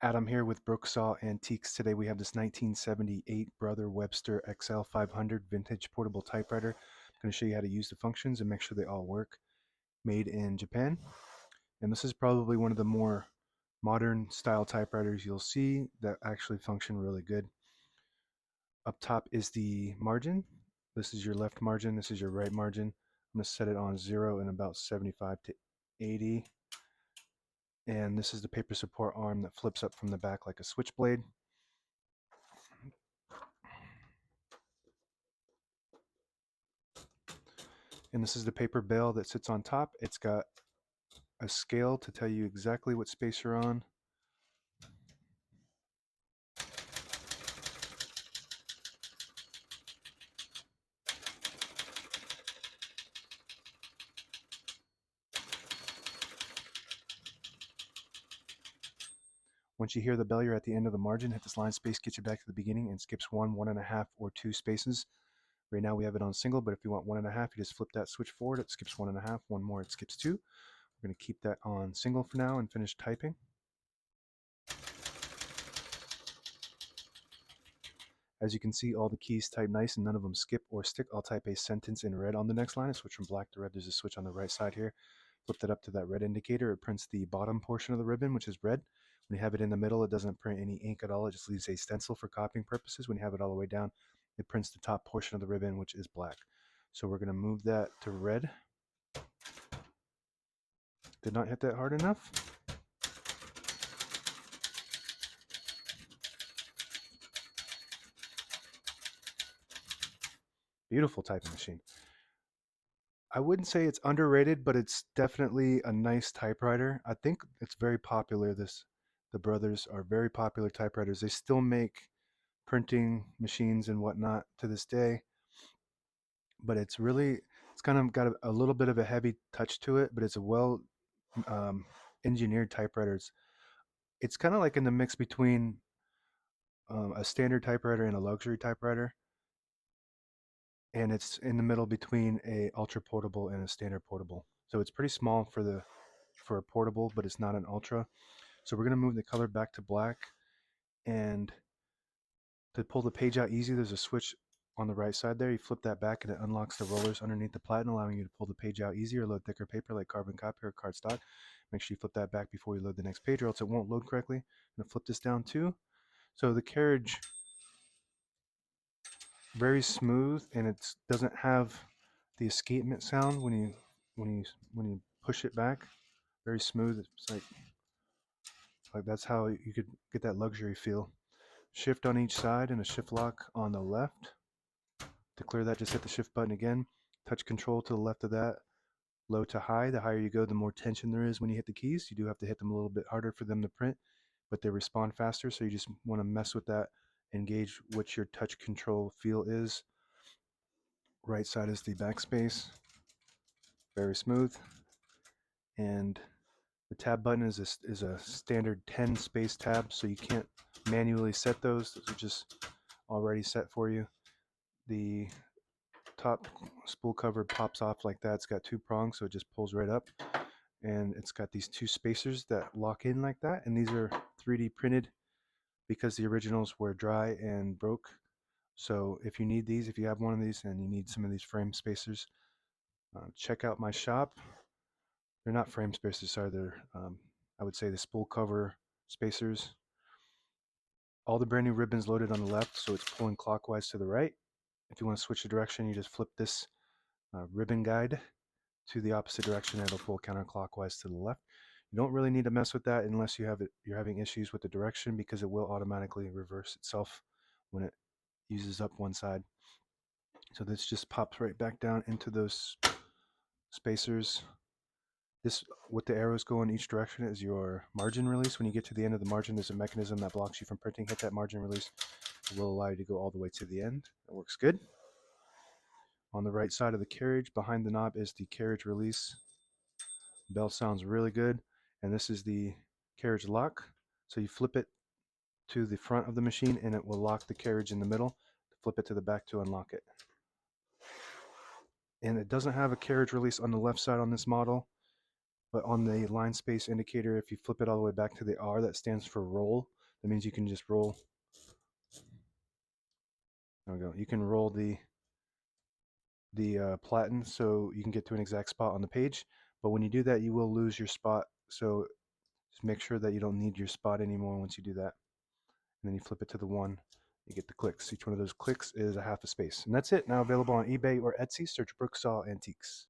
Adam here with Brooksaw Antiques. Today we have this 1978 Brother Webster XL-500 vintage portable typewriter. I'm going to show you how to use the functions and make sure they all work. Made in Japan. And this is probably one of the more modern style typewriters you'll see that actually function really good. Up top is the margin. This is your left margin. This is your right margin. I'm going to set it on 0 and about 75 to 80. And this is the paper support arm that flips up from the back like a switchblade. And this is the paper bale that sits on top. It's got a scale to tell you exactly what space you're on. Once you hear the bell, you're at the end of the margin. Hit this line space, get you back to the beginning, and skips 1, 1.5, or 2 spaces. Right now we have it on single, but if you want 1.5, you just flip that switch forward. It skips 1.5. One more, it skips 2. We're going to keep that on single for now and finish typing. As you can see, all the keys type nice and none of them skip or stick. I'll type a sentence in red on the next line and switch from black to red. There's a switch on the right side here. Flip that up to that red indicator. It prints the bottom portion of the ribbon, which is red. When you have it in the middle, it doesn't print any ink at all. It just leaves a stencil for copying purposes. When you have it all the way down, it prints the top portion of the ribbon, which is black. So we're going to move that to red. Did not hit that hard enough. Beautiful typing machine. I wouldn't say it's underrated, but it's definitely a nice typewriter. I think it's very popular. The Brothers are very popular typewriters. They still make printing machines and whatnot to this day, but it's kind of got a little bit of a heavy touch to it, but it's a well um, engineered typewriter. It's kind of like in the mix between a standard typewriter and a luxury typewriter, and it's in the middle between a ultra portable and a standard portable. So it's pretty small for a portable, but it's not an ultra. So we're going to move the color back to black, and to pull the page out easy, there's a switch on the right side there. You flip that back and it unlocks the rollers underneath the platen, allowing you to pull the page out easier, load thicker paper like carbon copy or cardstock. Make sure you flip that back before you load the next page or else it won't load correctly. I'm going to flip this down too. So the carriage, very smooth, and it doesn't have the escapement sound when you push it back. Very smooth. It's like that's how you could get that luxury feel. Shift on each side and a shift lock on the left. To clear that, just hit the shift button again. Touch control to the left of that. Low to high. The higher you go, the more tension there is when you hit the keys. You do have to hit them a little bit harder for them to print, but they respond faster. So you just want to mess with that and gauge what your touch control feel is. Right side is the backspace. Very smooth. And the tab button is a standard 10 space tab, so you can't manually set those. Those are just already set for you. The top spool cover pops off like that. It's got 2 prongs, so it just pulls right up. And it's got these 2 spacers that lock in like that. And these are 3D printed because the originals were dry and broke. So if you need these, if you have one of these and you need some of these frame spacers, check out my shop. They're not frame spacers, sorry. They're, I would say, the spool cover spacers. All the brand new ribbons loaded on the left, so it's pulling clockwise to the right. If you want to switch the direction, you just flip this ribbon guide to the opposite direction and it'll pull counterclockwise to the left. You don't really need to mess with that unless you're having issues with the direction, because it will automatically reverse itself when it uses up one side. So this just pops right back down into those spacers. This, with the arrows go in each direction, is your margin release. When you get to the end of the margin, there's a mechanism that blocks you from printing. Hit that margin release. It will allow you to go all the way to the end. That works good. On the right side of the carriage, behind the knob, is the carriage release. Bell sounds really good. And this is the carriage lock. So you flip it to the front of the machine and it will lock the carriage in the middle. Flip it to the back to unlock it. And it doesn't have a carriage release on the left side on this model. But on the line space indicator, if you flip it all the way back to the R, that stands for roll. That means you can just roll. There we go. You can roll the platen so you can get to an exact spot on the page. But when you do that, you will lose your spot. So just make sure that you don't need your spot anymore once you do that. And then you flip it to the 1, you get the clicks. Each one of those clicks is a half a space. And that's it. Now available on eBay or Etsy. Search Brooksaw Antiques.